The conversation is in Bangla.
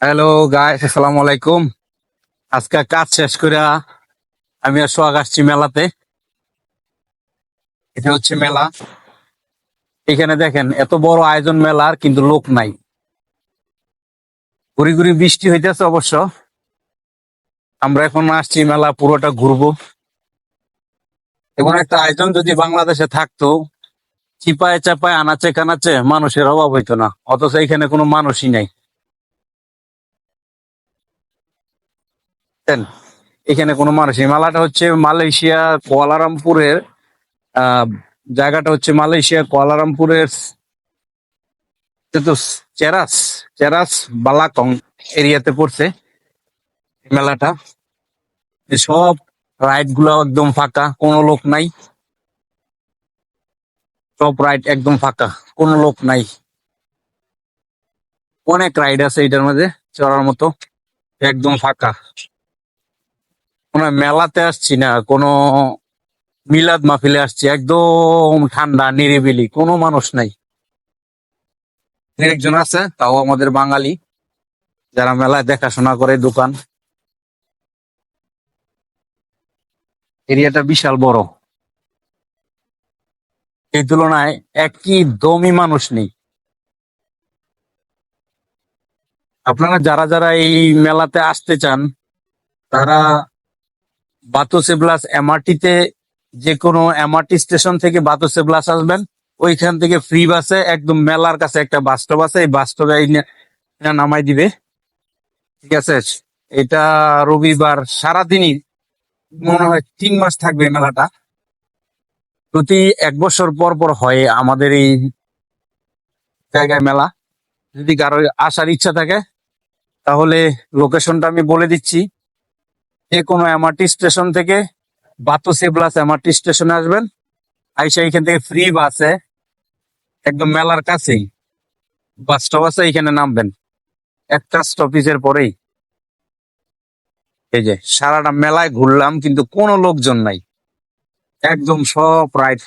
হ্যালো গাইস, আসসালামু আলাইকুম। আজকে কাজ শেষ করে আমি আর সোহাগ আসছি মেলাতে। এটা হচ্ছে মেলা। এখানে দেখেন এত বড় আয়োজন মেলার, কিন্তু লোক নাই। ঘুরি ঘুরি বৃষ্টি হইতেছে অবশ্য। আমরা এখন আসছি মেলা পুরোটা ঘুরবো। এমন একটা আয়োজন যদি বাংলাদেশে থাকতো, চিপায় চাপায় আনাচে কানাচে মানুষের অভাব হইতো না, অথচ এখানে কোনো মানুষই নাই। বুঝছেন? এখানে কোনো মানুষই, মেলাটা হচ্ছে মালয়েশিয়া কুয়ালালামপুরের। আহ জায়গাটা হচ্ছে মালয়েশিয়া কুয়ালালামপুরের। কিন্তু চেরাস চেরাস বালাকং এরিয়াতে পড়ছে এই মেলাটা। এই সব রাইড গুলো একদম ফাঁকা, কোনো লোক নাই। সব রাইড একদম ফাঁকা, কোনো লোক নাই। অনেক রাইড আছে এটার মধ্যে চড়ার মতো, একদম ফাঁকা। কোনো মেলাতে আসছি না, কোনো মিলাদ মাহফিলে আসছি। একদম ঠান্ডা নিরিবিলি, কোনো মানুষ নাই। একজন আছে, তাও আমাদের বাঙালি, যারা মেলায় দেখাশোনা করে দোকান। এরিয়াটা বিশাল বড়, এই তুলনায় একই দমই মানুষ নেই। আপনারা যারা যারা এই মেলাতে আসতে চান, তারা বাতুসেবলাস এমআরটি তে, যে কোনো এমআরটি স্টেশন থেকে বাতুসেবলাস আসবেন। ওইখান থেকে ফ্রি বাসে একদম মেলার কাছে একটা বাস স্টপ আছে, এই বাস স্টপে নামাই দিবে। ঠিক আছে? এটা রবিবার সারাদিনই, মনে হয় 3 মাস থাকবে এই মেলাটা। প্রতি 1 বছর পর পর হয় আমাদের এই জায়গায় মেলা। যদি কারো আসার ইচ্ছা থাকে, তাহলে লোকেশনটা আমি বলে দিচ্ছি। যে কোনো এমআরটি স্টেশন থেকে বাতুসেবলাস এমআরটি স্টেশনে আসবেন। আইসা এখান থেকে ফ্রি বাসে একদম মেলার কাছেই বাস স্টপ আছে, এখানে নামবেন। একটা স্টপেজের পরেই। এই যে সারাটা মেলায় ঘুরলাম, কিন্তু কোনো লোকজন নাই। একদম সব রাইড